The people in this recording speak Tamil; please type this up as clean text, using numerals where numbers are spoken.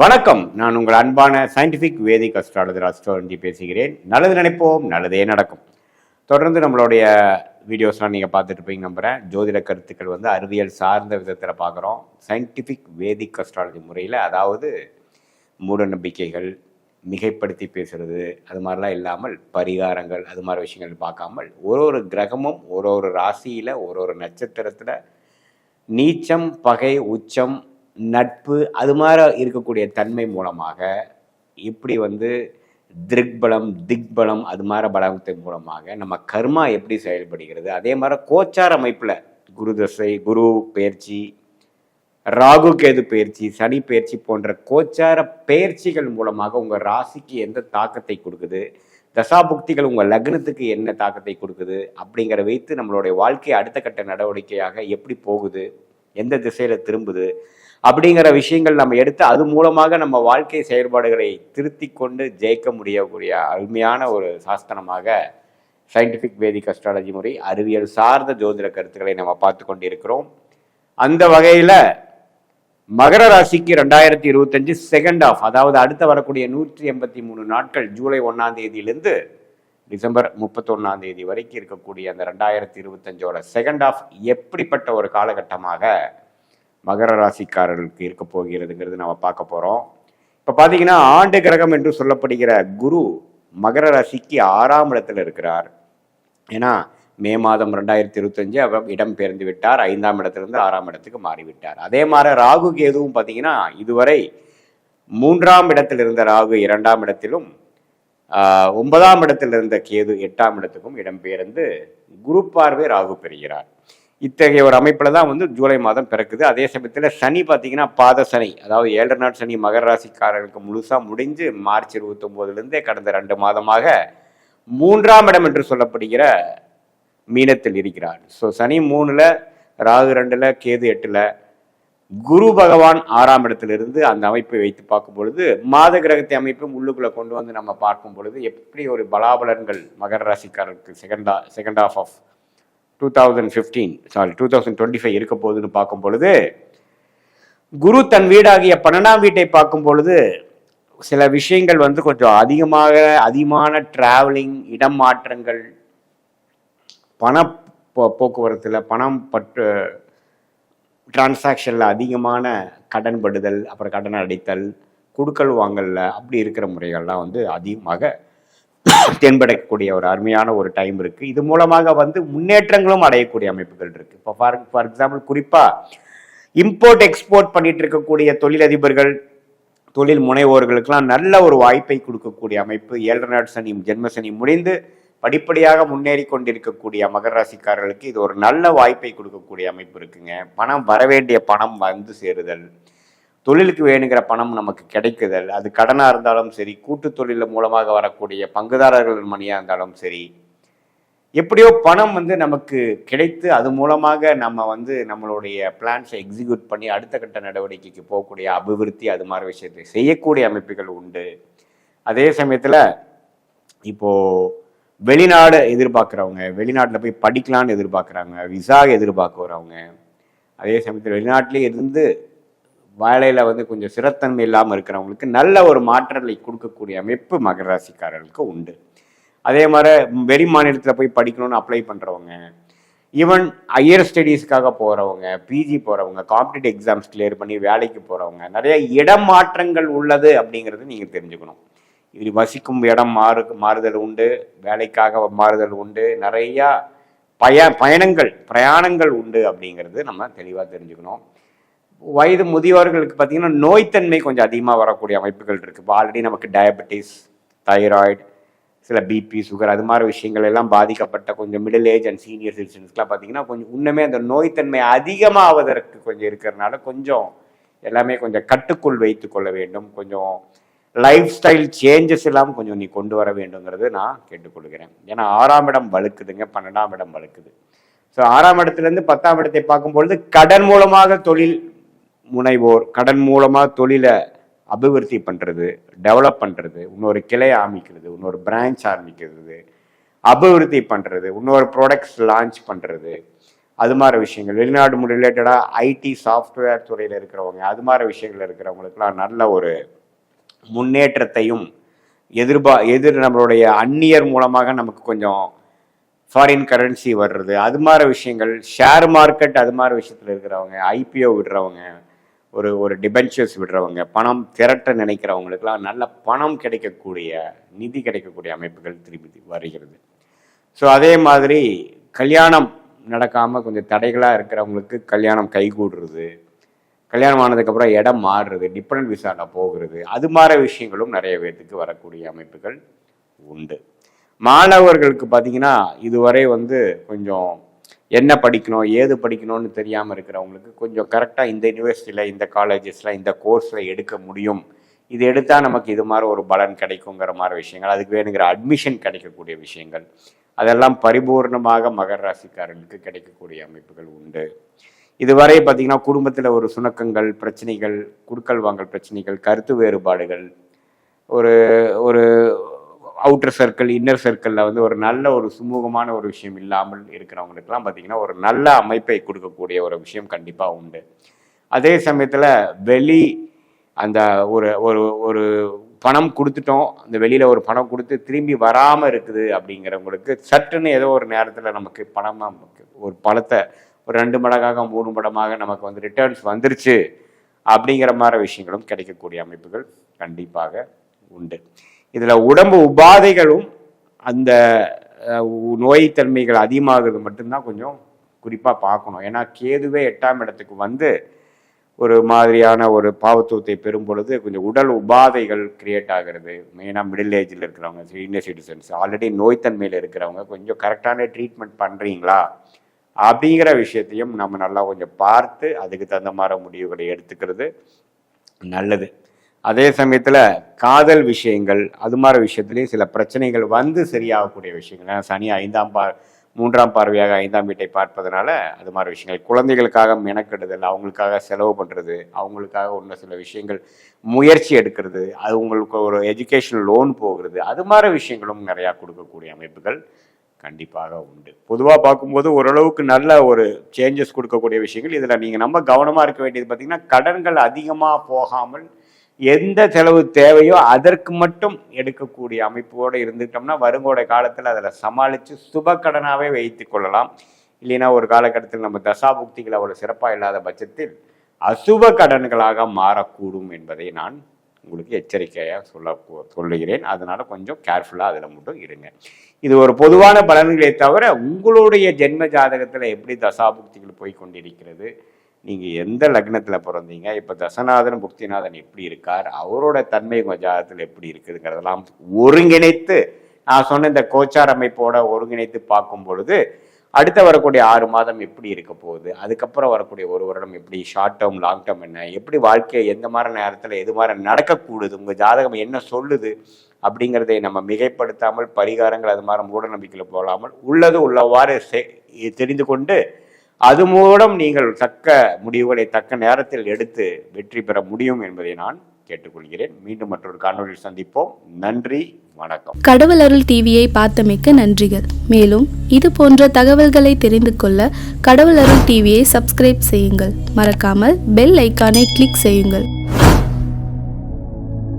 வணக்கம். நான் உங்கள் அன்பான சயின்டிஃபிக் வேதிக் அஸ்ட்ராலஜர் அஸ்ட்ராலஜி பேசுகிறேன். நல்லது நினைப்போம், நல்லதே நடக்கும். தொடர்ந்து நம்மளுடைய வீடியோஸ்லாம் நீங்கள் பார்த்துட்டு இருப்பீங்க நம்புகிறேன். ஜோதிட கருத்துக்கள் வந்து அறிவியல் சார்ந்த விதத்தில் பார்க்குறோம். சயின்டிஃபிக் வேதிக் அஸ்ட்ராலஜி முறையில், அதாவது மூட நம்பிக்கைகள், மிகைப்படுத்தி பேசுறது, அது மாதிரிலாம் இல்லாமல் பரிகாரங்கள், அது மாதிரி விஷயங்கள் பார்க்காமல் ஒரு கிரகமும் ஒரு ராசியில் ஒரு நட்சத்திரத்தில் நீச்சம், பகை, உச்சம், நட்பு அது மாதிரி இருக்கக்கூடிய தன்மை மூலமாக இப்படி வந்து திருக்பலம், திக்பலம் அது மாதிரி பலத்தின் மூலமாக நம்ம கர்மா எப்படி செயல்படுகிறது, அதே மாதிரி கோச்சார அமைப்பில் குரு தசை, குரு பயிற்சி, ராகு கேது பயிற்சி, சனி பயிற்சி போன்ற கோச்சார பயிற்சிகள் மூலமாக உங்கள் ராசிக்கு எந்த தாக்கத்தை கொடுக்குது, தசாபுக்திகள் உங்கள் லக்னத்துக்கு என்ன தாக்கத்தை கொடுக்குது அப்படிங்கிற வைத்து நம்மளுடைய வாழ்க்கை அடுத்த கட்ட நடவடிக்கையாக எப்படி போகுது, எந்த திசையில் திரும்புது அப்படிங்கிற விஷயங்கள் நம்ம எடுத்து அது மூலமாக நம்ம வாழ்க்கை செயல்பாடுகளை திருத்தி கொண்டு ஜெயிக்க முடியக்கூடிய அருமையான ஒரு சாஸ்திரமாக சயின்டிஃபிக் வேதிக் அஸ்ட்ராலஜி முறை, அறிவியல் சார்ந்த ஜோதிட கருத்துக்களை நம்ம பார்த்து கொண்டு இருக்கிறோம். அந்த வகையில் மகர ராசிக்கு 2025 செகண்ட் ஆஃப், அதாவது அடுத்த வரக்கூடிய 183 நாட்கள், ஜூலை 1ஆம் தேதியிலிருந்து டிசம்பர் 31ஆம் தேதி வரைக்கும் இருக்கக்கூடிய அந்த 2025ஓட செகண்ட் ஆஃப் எப்படிப்பட்ட ஒரு காலகட்டமாக மகர ராசிக்காரர்களுக்கு இருக்க போகிறதுங்கிறது நம்ம பார்க்க போகிறோம். இப்போ பார்த்தீங்கன்னா ஆண்டு கிரகம் என்று சொல்லப்படுகிற குரு மகர ராசிக்கு 6ஆம் இடத்துல இருக்கிறார். ஏன்னா மே மாதம் 2025 அவர் இடம் பெயர்ந்து விட்டார். 5ஆம் இடத்திலிருந்து 6ஆம் இடத்துக்கு மாறிவிட்டார். அதே மாதிரி ராகு கேதுவும் பார்த்தீங்கன்னா இதுவரை 3ஆம் இடத்தில் இருந்த ராகு 2ஆம் இடத்திலும், 9ஆம் இடத்தில் இருந்த கேது 8ஆம் இடத்துக்கும் இடம்பெயர்ந்து குரு பார்வை ராகு பெறுகிறார். இத்தகைய ஒரு அமைப்பில் தான் வந்து ஜூலை மாதம் பிறக்குது. அதே சமயத்தில் சனி பார்த்தீங்கன்னா பாத சனி, அதாவது 7 நாள் சனி மகர ராசிக்காரர்களுக்கு முழுசாக முடிஞ்சு மார்ச் 29லேருந்தே கடந்த 2 மாதமாக 3ஆம் இடம் என்று சொல்லப்படுகிற மீனத்தில் இருக்கிறார். ஸோ சனி 3ல், ராகு 2ல், கேது 8ல், குரு பகவான் 6ஆம் இடத்திலிருந்து அந்த அமைப்பை வைத்து பார்க்கும் பொழுது மாத கிரகத்தை அமைப்பு உள்ளுக்குள்ளே கொண்டு வந்து நம்ம பார்க்கும் பொழுது எப்படி ஒரு பலாபலன்கள் மகர ராசிக்காரருக்கு செகண்ட் ஆஃப் 2025 இருக்க போகுதுன்னு பார்க்கும் பொழுது, குரு தன் வீடாகிய 12ஆம் வீட்டை பார்க்கும் பொழுது சில விஷயங்கள் வந்து கொஞ்சம் அதிகமான டிராவலிங், இடம் மாற்றங்கள், பண போக்குவரத்தில், பணம் டிரான்சாக்ஷனில் அதிகமான கடன் படுதல், அப்புறம் கடன் அடைத்தல், குடுக்கல் வாங்கல்ல அப்படி இருக்கிற முறைகள்லாம் வந்து அதிகமாக தென்படக்கூடிய ஒரு அருமையான ஒரு டைம் இருக்கு. இது மூலமாக வந்து முன்னேற்றங்களும் அடையக்கூடிய அமைப்புகள் இருக்கு. இப்போ ஃபார் எக்ஸாம்பிள் குறிப்பாக இம்போர்ட் எக்ஸ்போர்ட் பண்ணிட்டு இருக்கக்கூடிய தொழிலதிபர்கள், தொழில் முனைவோர்களுக்கெல்லாம் நல்ல ஒரு வாய்ப்பை கொடுக்கக்கூடிய அமைப்பு. 7 நாள் சனி, ஜென்ம சனி முடிந்து படிப்படியாக முன்னேறி கொண்டிருக்கக்கூடிய மகர ராசிக்காரர்களுக்கு இது ஒரு நல்ல வாய்ப்பை கொடுக்கக்கூடிய அமைப்பு இருக்குங்க. பணம் வரவேண்டிய பணம் வந்து சேருதல், தொழிலுக்கு வேணுங்கிற பணம் நமக்கு கிடைக்குதல், அது கடனாக இருந்தாலும் சரி, கூட்டு தொழில் மூலமாக வரக்கூடிய பங்குதாரர்கள் மணியாக இருந்தாலும் சரி, எப்படியோ பணம் வந்து நமக்கு கிடைத்து அது மூலமாக நம்ம வந்து நம்மளுடைய பிளான்ஸை எக்ஸிக்யூட் பண்ணி அடுத்த கட்ட நடவடிக்கைக்கு போகக்கூடிய அபிவிருத்தி, அது மாதிரி விஷயத்தை செய்யக்கூடிய அமைப்புகள் உண்டு. அதே சமயத்தில் இப்போது வெளிநாடு எதிர்பார்க்குறவங்க, வெளிநாட்டில் போய் படிக்கலான்னு எதிர்பார்க்குறாங்க, விசா எதிர்பார்க்குறவங்க, அதே சமயத்தில் வெளிநாட்டிலே இருந்து வேலையில் வந்து கொஞ்சம் சிறத்தன்மை இல்லாமல் இருக்கிறவங்களுக்கு நல்ல ஒரு மாற்றங்களை கொடுக்கக்கூடிய அமைப்பு மகர ராசிக்காரர்களுக்கு உண்டு. அதே மாதிரி வெளி மாநிலத்தில் போய் படிக்கணும்னு அப்ளை பண்ணுறவங்க, ஈவன் ஹையர் ஸ்டடீஸ்க்காக போகிறவங்க, பிஜி போகிறவங்க, காம்படிட்டிவ் எக்ஸாம்ஸ் கிளியர் பண்ணி வேலைக்கு போகிறவங்க, நிறைய இடம் மாற்றங்கள் உள்ளது அப்படிங்கிறது நீங்கள் தெரிஞ்சுக்கணும். இது வசிக்கும் இடம் மாறுதல் உண்டு, வேலைக்காக மாறுதல் உண்டு, நிறையா பிரயாணங்கள் உண்டு அப்படிங்கிறது நம்ம தெளிவாக தெரிஞ்சுக்கணும். வயது முதியோர்களுக்கு பார்த்தீங்கன்னா நோய்த்தன்மை கொஞ்சம் அதிகமாக வரக்கூடிய அமைப்புகள் இருக்குது. இப்போ ஆல்ரெடி நமக்கு டயபெட்டிஸ், தைராய்டு, சில பிபி, சுகர் அது மாதிரி விஷயங்கள் எல்லாம் பாதிக்கப்பட்ட கொஞ்சம் மிடில் ஏஜ் அண்ட் சீனியர் சிட்டிசன்ஸ்க்குலாம் பார்த்தீங்கன்னா கொஞ்சம் இன்னுமே அந்த நோய்த்தன்மை அதிகமாவதற்கு கொஞ்சம் இருக்கிறதுனால கொஞ்சம் எல்லாமே கொஞ்சம் கட்டுக்குள் வைத்து கொள்ள வேண்டும். கொஞ்சம் லைஃப் ஸ்டைல் சேஞ்சஸ் எல்லாம் கொஞ்சம் நீ கொண்டு வர வேண்டுங்கிறது நான் கேட்டுக்கொள்கிறேன். ஏன்னா 6ஆம் இடம் வலுக்குதுங்க, 12ஆம் இடம் வலுக்குது. ஸோ 6ஆம் இடத்துலேருந்து 10ஆம் இடத்தை பார்க்கும்பொழுது கடன் மூலமாக தொழில் முனைவோர், கடன் மூலமாக தொழிலை அபிவிருத்தி பண்ணுறது, டெவலப் பண்ணுறது, இன்னொரு கிளை ஆரம்பிக்கிறது, இன்னொரு பிரான்ச் ஆரம்பிக்கிறது, அபிவிருத்தி பண்ணுறது, இன்னொரு ப்ராடக்ட்ஸ் லான்ச் பண்ணுறது, அது மாதிரி விஷயங்கள், வெளிநாடு ரிலேட்டடாக ஐடி சாஃப்ட்வேர் துறையில் இருக்கிறவங்க, அது மாதிரி விஷயங்கள் இருக்கிறவங்களுக்குலாம் நல்ல ஒரு முன்னேற்றத்தையும் நம்மளுடைய அந்நியர் மூலமாக நமக்கு கொஞ்சம் ஃபாரின் கரன்சி வர்றது, அது மாதிரி விஷயங்கள், ஷேர் மார்க்கெட் அது மாதிரி விஷயத்தில் இருக்கிறவங்க, ஐபிஓ விடுறவங்க, ஒரு டிபென்ச்சர்ஸ் விடுறவங்க, பணம் திரட்ட நினைக்கிறவங்களுக்கெல்லாம் நல்ல பணம் கிடைக்கக்கூடிய, நிதி கிடைக்கக்கூடிய அமைப்புகள் திரும்பி வருகிறது. ஸோ அதே மாதிரி கல்யாணம் நடக்காமல் கொஞ்சம் தடைகளாக இருக்கிறவங்களுக்கு கல்யாணம் கைகூடுறது, கல்யாணம் ஆனதுக்கப்புறம் இடம் மாறுறது, டிபெண்டன்ட் விசாவில் போகிறது, அது மாதிரி விஷயங்களும் நிறைய பேர்த்துக்கு வரக்கூடிய அமைப்புகள் உண்டு. மாணவர்களுக்கு பார்த்தீங்கன்னா இதுவரை கொஞ்சம் என்ன படிக்கணும் ஏது படிக்கணும்னு தெரியாமல் இருக்கிறவங்களுக்கு கொஞ்சம் கரெக்டாக இந்த யூனிவர்சிட்டியில், இந்த காலேஜஸில், இந்த கோர்ஸில் எடுக்க முடியும், இது எடுத்தால் நமக்கு இது மாதிரி ஒரு பலன் கிடைக்குங்கிற மாதிரி விஷயங்கள், அதுக்கு வேணுங்கிற அட்மிஷன் கிடைக்கக்கூடிய விஷயங்கள், அதெல்லாம் பரிபூர்ணமாக மகர ராசிக்காரர்களுக்கு கிடைக்கக்கூடிய அமைப்புகள் உண்டு. இதுவரை பார்த்தீங்கன்னா குடும்பத்தில் ஒரு சுணக்கங்கள், பிரச்சனைகள், குடுக்கல் வாங்கல் பிரச்சனைகள், கருத்து வேறுபாடுகள், ஒரு ஒரு அவுட்டர் சர்க்கிள், இன்னர் சர்க்கிளில் ஒரு நல்ல ஒரு சுமூகமான ஒரு விஷயம் இல்லாமல் இருக்கிறவங்களுக்கெல்லாம் பார்த்தீங்கன்னா ஒரு நல்ல அமைப்பை கொடுக்கக்கூடிய ஒரு விஷயம் கண்டிப்பாக உண்டு. அதே சமயத்தில் அந்த ஒரு ஒரு ஒரு பணம் கொடுத்துட்டோம், அந்த வெளியில் ஒரு பணம் கொடுத்து திரும்பி வராமல் இருக்குது அப்படிங்கிறவங்களுக்கு சட்டுன்னு ஏதோ ஒரு நேரத்தில் நமக்கு ஒரு பணத்தை ஒரு 2 மடங்காக 3 மடங்காக நமக்கு ரிட்டர்ன்ஸ் வந்துருச்சு அப்படிங்கிற மாதிரி விஷயங்களும் கிடைக்கக்கூடிய அமைப்புகள் கண்டிப்பாக உண்டு. இதில் உடம்பு உபாதைகளும் அந்த நோய்த்தன்மைகள் அதிகமாகிறது மட்டும்தான் கொஞ்சம் குறிப்பாக பார்க்கணும். ஏன்னா கேதுவே 8ஆம் இடத்துக்கு ஒரு மாதிரியான ஒரு பாவத்துவத்தை பெறும் பொழுது கொஞ்சம் உடல் உபாதைகள் கிரியேட் ஆகிறது. மெயினாக மிடில் ஏஜில் இருக்கிறவங்க, சீனியர் சிட்டிசன்ஸ், ஆல்ரெடி நோய்த்தன்மையில் இருக்கிறவங்க கொஞ்சம் கரெக்டான ட்ரீட்மெண்ட் பண்ணுறீங்களா அப்படிங்கிற விஷயத்தையும் நம்ம நல்லா கொஞ்சம் பார்த்து அதுக்கு தகுந்த மாதிரி முடிவுகளை எடுத்துக்கிறது நல்லது. அதே சமயத்தில் காதல் விஷயங்கள் அது மாதிரி விஷயத்துலேயும் சில பிரச்சனைகள் சரியாகக்கூடிய விஷயங்கள், சனி 3ஆம் பார்வையாக 5ஆம் வீட்டை பார்ப்பதனால அது மாதிரி விஷயங்கள், குழந்தைகளுக்காக மெனக்கெடுதல், அவங்களுக்காக செலவு பண்ணுறது, அவங்களுக்காக இன்னும் சில விஷயங்கள் முயற்சி எடுக்கிறது, அது உங்களுக்கு ஒரு எஜுகேஷன் லோன் போகிறது, அது மாதிரி விஷயங்களும் நிறையா கொடுக்கக்கூடிய அமைப்புகள் கண்டிப்பாக உண்டு. பொதுவாக பார்க்கும்போது ஓரளவுக்கு நல்ல ஒரு சேஞ்சஸ் கொடுக்கக்கூடிய விஷயங்கள். இதில் நீங்கள் நம்ம கவனமாக இருக்க வேண்டியது பார்த்தீங்கன்னா கடன்கள் அதிகமாக போகாமல் எந்த செலவு தேவையோ அதற்கு மட்டும் எடுக்கக்கூடிய அமைப்போடு இருந்துட்டோம்னா வருங்கோட காலத்தில் அதில் சமாளித்து சுப கடனாகவே வைத்து கொள்ளலாம். இல்லைன்னா ஒரு காலகட்டத்தில் நம்ம தசாபுக்திகள் அவ்வளோ சிறப்பாக இல்லாத பட்சத்தில் அசுப கடன்களாக மாறக்கூடும் என்பதை நான் உங்களுக்கு எச்சரிக்கையாக சொல்லுகிறேன். அதனால கொஞ்சம் கேர்ஃபுல்லாக அதில் மட்டும் இருங்க. இது ஒரு பொதுவான பலன்களை தவிர உங்களுடைய ஜென்ம ஜாதகத்தில் எப்படி தசாபுக்திகள் போய் கொண்டிருக்கிறது, நீங்கள் எந்த லக்னத்தில் பிறந்தீங்க, இப்போ தசநாதன் புக்திநாதன் எப்படி இருக்கார், அவரோட தன்மை உங்கள் ஜாதகத்தில் எப்படி இருக்குதுங்கிறதெல்லாம் ஒருங்கிணைத்து நான் சொன்ன இந்த கோச்சார் அமைப்போட ஒருங்கிணைத்து பார்க்கும் பொழுது அடுத்த வரக்கூடிய 6 மாதம் எப்படி இருக்க போகுது, அதுக்கப்புறம் வரக்கூடிய 1 வருடம் எப்படி, ஷார்ட் டேர்ம் லாங் டேர்ம் என்ன, எப்படி வாழ்க்கையை எந்த மாதிரி நேரத்தில் எது மாதிரி நடக்கக்கூடுது, உங்கள் ஜாதகம் என்ன சொல்லுது அப்படிங்கிறதை நம்ம மிகைப்படுத்தாமல் பரிகாரங்கள் அது மாதிரி மூட நம்பிக்கையில் போகாமல் உள்ளது உள்ளவாறு தெரிந்து கொண்டு அது மூலம் நீங்கள் தக்க முடிவுகளை தக்க நேரத்தில் எடுத்து வெற்றி பெற முடியும் என்பதை நான் கேட்டுக்கொள்கிறேன். மீண்டும் மற்றொரு காணொலியில் சந்திப்போம். நன்றி, வணக்கம். கடவுள் அருள் டிவியை பார்த்தமைக்க நன்றிகள். மேலும் இது போன்ற தகவல்களை தெரிந்து கொள்ள கடவுள் அருள் டிவியை சப்ஸ்கிரைப் செய்யுங்கள். மறக்காமல் பெல் ஐக்கானை கிளிக் செய்யுங்கள்.